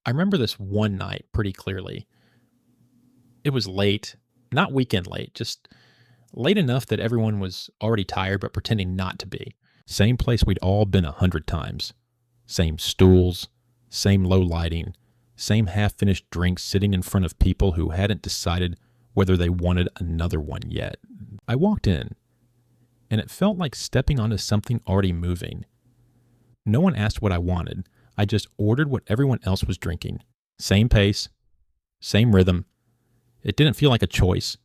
I remember this one night pretty clearly. It was late, not weekend late, just late enough that everyone was already tired but pretending not to be. Same place we'd all been 100 times. Same stools, same low lighting, same half-finished drinks sitting in front of people who hadn't decided whether they wanted another one yet. I walked in, and it felt like stepping onto something already moving. No one asked what I wanted. I just ordered what everyone else was drinking. Same pace, same rhythm. It didn't feel like a choice.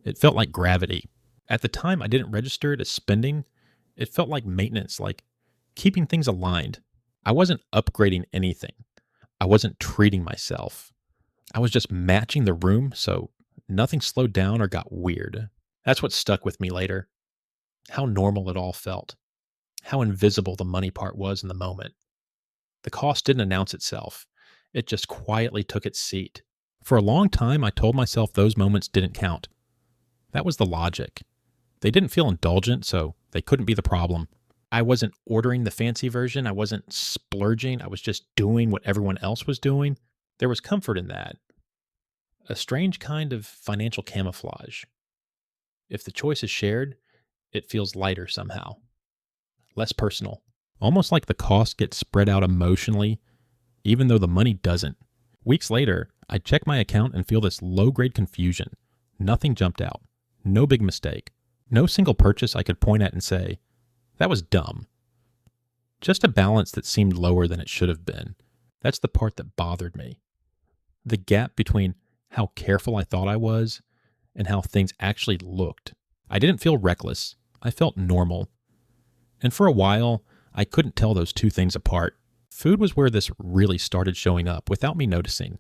It felt like gravity. At the time, I didn't register it as spending. It felt like maintenance, like keeping things aligned. I wasn't upgrading anything. I wasn't treating myself. I was just matching the room so nothing slowed down or got weird. That's what stuck with me later. How normal it all felt. How invisible the money part was in the moment. The cost didn't announce itself. It just quietly took its seat. For a long time, I told myself those moments didn't count. That was the logic. They didn't feel indulgent, so they couldn't be the problem. I wasn't ordering the fancy version. I wasn't splurging. I was just doing what everyone else was doing. There was comfort in that. A strange kind of financial camouflage. If the choice is shared, it feels lighter somehow. Less personal. Almost like the cost gets spread out emotionally, even though the money doesn't. Weeks later, I check my account and feel this low-grade confusion. Nothing jumped out. No big mistake. No single purchase I could point at and say, that was dumb. Just a balance that seemed lower than it should have been. That's the part that bothered me. The gap between how careful I thought I was and how things actually looked. I didn't feel reckless. I felt normal. And for a while, I couldn't tell those two things apart. Food was where this really started showing up without me noticing.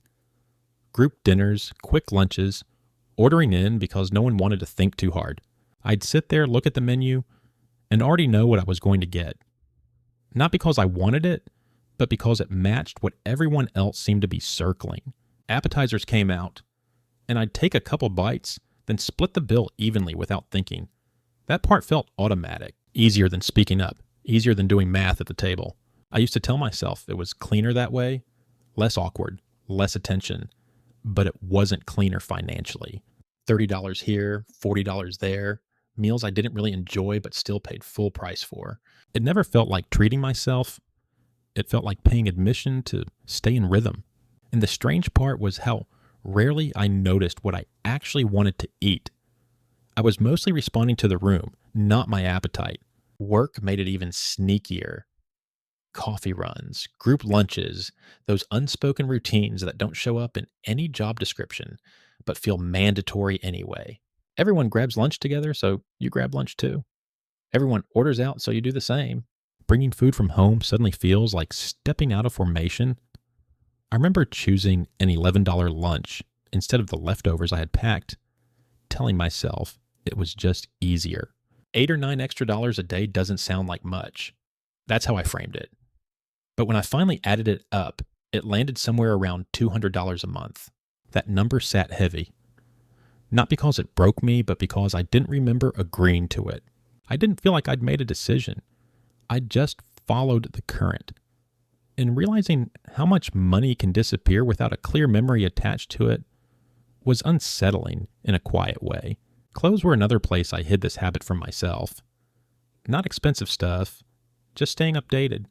Group dinners, quick lunches, ordering in because no one wanted to think too hard. I'd sit there, look at the menu, and already know what I was going to get. Not because I wanted it, but because it matched what everyone else seemed to be circling. Appetizers came out, and I'd take a couple bites, then split the bill evenly without thinking. That part felt automatic, easier than speaking up, easier than doing math at the table. I used to tell myself it was cleaner that way, less awkward, less attention, but it wasn't cleaner financially. $30 here, $40 there, meals I didn't really enjoy but still paid full price for. It never felt like treating myself. It felt like paying admission to stay in rhythm. And the strange part was how rarely I noticed what I actually wanted to eat. I was mostly responding to the room, not my appetite. Work made it even sneakier. Coffee runs, group lunches, those unspoken routines that don't show up in any job description, but feel mandatory anyway. Everyone grabs lunch together, so you grab lunch too. Everyone orders out, so you do the same. Bringing food from home suddenly feels like stepping out of formation. I remember choosing an $11 lunch instead of the leftovers I had packed, telling myself it was just easier. $8 or $9 extra a day doesn't sound like much. That's how I framed it. But when I finally added it up, it landed somewhere around $200 a month. That number sat heavy. Not because it broke me, but because I didn't remember agreeing to it. I didn't feel like I'd made a decision. I just followed the current. And realizing how much money can disappear without a clear memory attached to it was unsettling in a quiet way. Clothes were another place I hid this habit from myself. Not expensive stuff, just staying updated,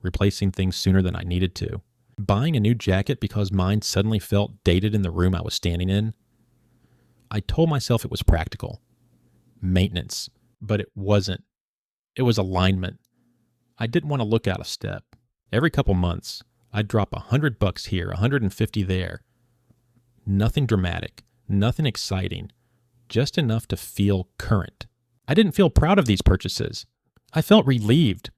replacing things sooner than I needed to. Buying a new jacket because mine suddenly felt dated in the room I was standing in. I told myself it was practical. Maintenance. But it wasn't. It was alignment. I didn't want to look out of step. Every couple months, I'd drop $100 here, $150 there. Nothing dramatic, nothing exciting, just enough to feel current. I didn't feel proud of these purchases. I felt relieved.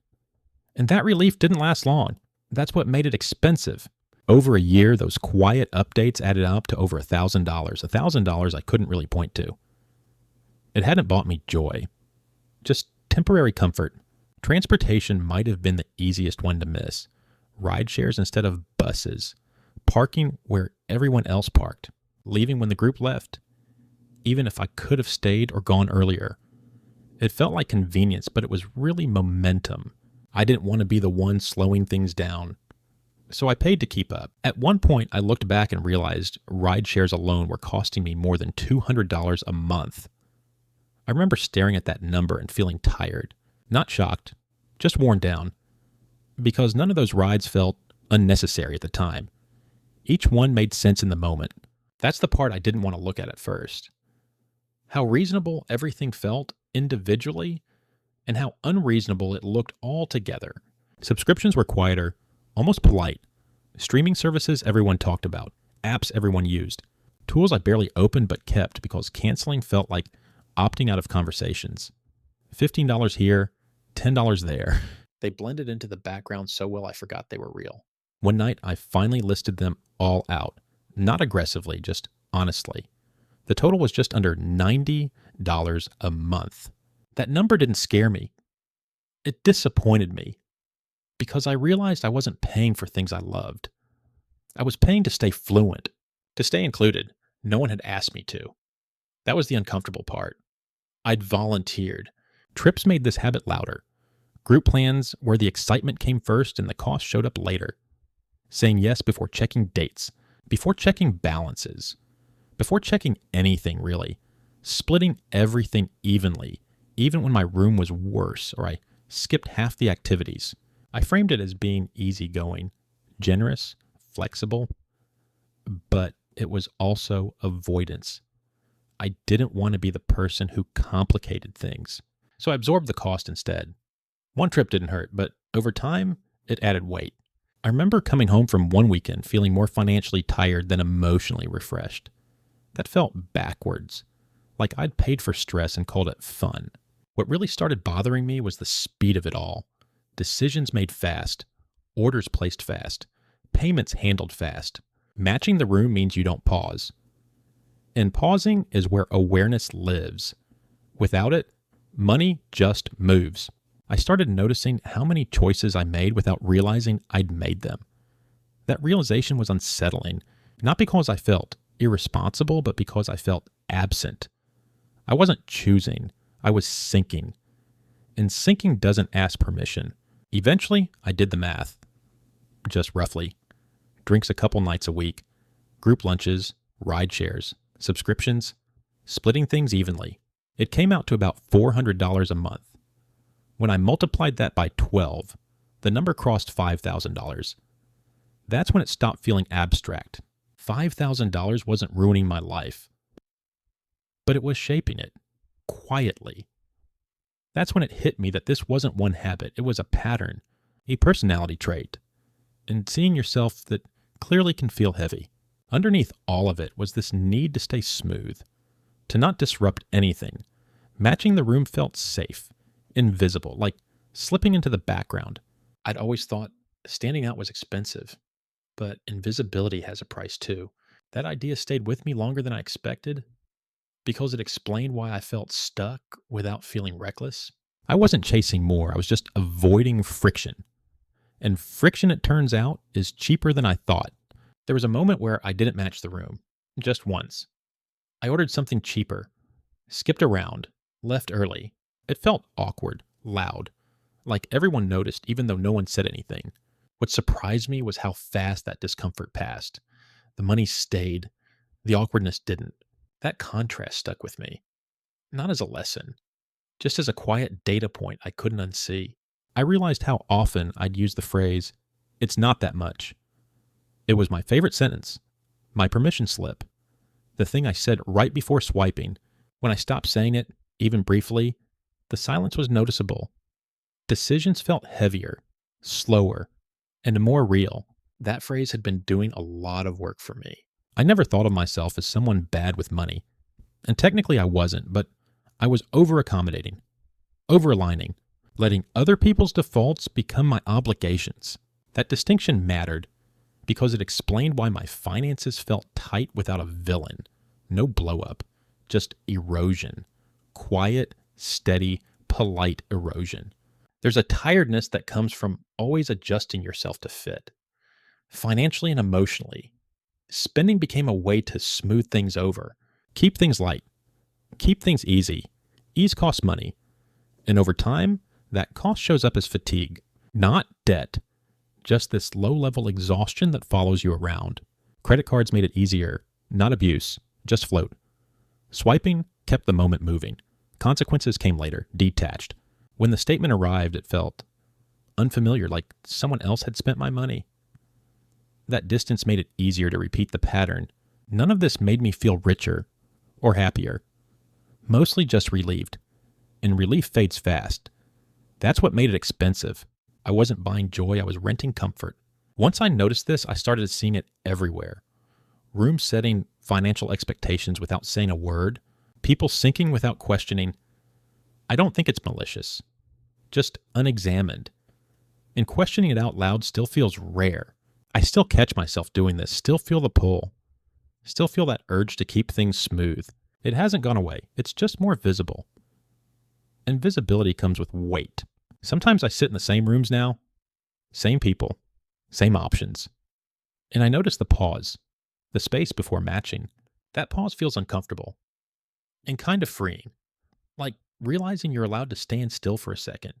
And that relief didn't last long. That's what made it expensive. Over a year, those quiet updates added up to over $1,000. $1,000 I couldn't really point to. It hadn't bought me joy. Just temporary comfort. Transportation might have been the easiest one to miss. Ride shares instead of buses. Parking where everyone else parked. Leaving when the group left. Even if I could have stayed or gone earlier. It felt like convenience, but it was really momentum. I didn't want to be the one slowing things down. So I paid to keep up. At one point, I looked back and realized ride shares alone were costing me more than $200 a month. I remember staring at that number and feeling tired, not shocked, just worn down, because none of those rides felt unnecessary at the time. Each one made sense in the moment. That's the part I didn't want to look at first. How reasonable everything felt individually and how unreasonable it looked all together. Subscriptions were quieter, almost polite. Streaming services everyone talked about, apps everyone used, tools I barely opened but kept because canceling felt like opting out of conversations. $15 here, $10 there. They blended into the background so well I forgot they were real. One night, I finally listed them all out. Not aggressively, just honestly. The total was just under $90 a month. That number didn't scare me. It disappointed me because I realized I wasn't paying for things I loved. I was paying to stay fluent, to stay included. No one had asked me to. That was the uncomfortable part. I'd volunteered. Trips made this habit louder. Group plans where the excitement came first and the cost showed up later. Saying yes before checking dates, before checking balances, before checking anything really. Splitting everything evenly, even when my room was worse or I skipped half the activities. I framed it as being easygoing, generous, flexible, but it was also avoidance. I didn't want to be the person who complicated things, so I absorbed the cost instead. One trip didn't hurt, but over time, it added weight. I remember coming home from one weekend feeling more financially tired than emotionally refreshed. That felt backwards, like I'd paid for stress and called it fun. What really started bothering me was the speed of it all. Decisions made fast, orders placed fast, payments handled fast. Matching the room means you don't pause. And pausing is where awareness lives. Without it, money just moves. I started noticing how many choices I made without realizing I'd made them. That realization was unsettling, not because I felt irresponsible, but because I felt absent. I wasn't choosing, I was sinking. And sinking doesn't ask permission. Eventually, I did the math. Just roughly. Drinks a couple nights a week, group lunches, ride shares, subscriptions, splitting things evenly. It came out to about $400 a month. When I multiplied that by 12, the number crossed $5,000. That's when it stopped feeling abstract. $5,000 wasn't ruining my life, but it was shaping it, quietly. That's when it hit me that this wasn't one habit, it was a pattern, a personality trait, and seeing yourself that clearly can feel heavy. Underneath all of it was this need to stay smooth, to not disrupt anything. Matching the room felt safe, invisible, like slipping into the background. I'd always thought standing out was expensive, but invisibility has a price too. That idea stayed with me longer than I expected because it explained why I felt stuck without feeling reckless. I wasn't chasing more, I was just avoiding friction. And friction, it turns out, is cheaper than I thought. There was a moment where I didn't match the room, just once. I ordered something cheaper, skipped around, left early. It felt awkward, loud, like everyone noticed even though no one said anything. What surprised me was how fast that discomfort passed. The money stayed, the awkwardness didn't. That contrast stuck with me. Not as a lesson, just as a quiet data point I couldn't unsee. I realized how often I'd use the phrase, "It's not that much." It was my favorite sentence, my permission slip, the thing I said right before swiping. When I stopped saying it, even briefly, the silence was noticeable. Decisions felt heavier, slower, and more real. That phrase had been doing a lot of work for me. I never thought of myself as someone bad with money. And technically I wasn't, but I was over-accommodating, over-aligning, letting other people's defaults become my obligations. That distinction mattered because it explained why my finances felt tight without a villain. No blow-up, just erosion. Quiet, steady, polite erosion. There's a tiredness that comes from always adjusting yourself to fit. Financially and emotionally, spending became a way to smooth things over, keep things light, keep things easy. Ease costs money. And over time, that cost shows up as fatigue, not debt, just this low-level exhaustion that follows you around. Credit cards made it easier, not abuse, just float. Swiping kept the moment moving. Consequences came later, detached. When the statement arrived, it felt unfamiliar, like someone else had spent my money. That distance made it easier to repeat the pattern. None of this made me feel richer or happier. Mostly just relieved. And relief fades fast. That's what made it expensive. I wasn't buying joy, I was renting comfort. Once I noticed this, I started seeing it everywhere. Rooms setting financial expectations without saying a word. People sinking without questioning. I don't think it's malicious. Just unexamined. And questioning it out loud still feels rare. I still catch myself doing this, still feel the pull. Still feel that urge to keep things smooth. It hasn't gone away. It's just more visible. And visibility comes with weight. Sometimes I sit in the same rooms now, same people, same options. And I notice the pause, the space before matching. That pause feels uncomfortable and kind of freeing. Like realizing you're allowed to stand still for a second,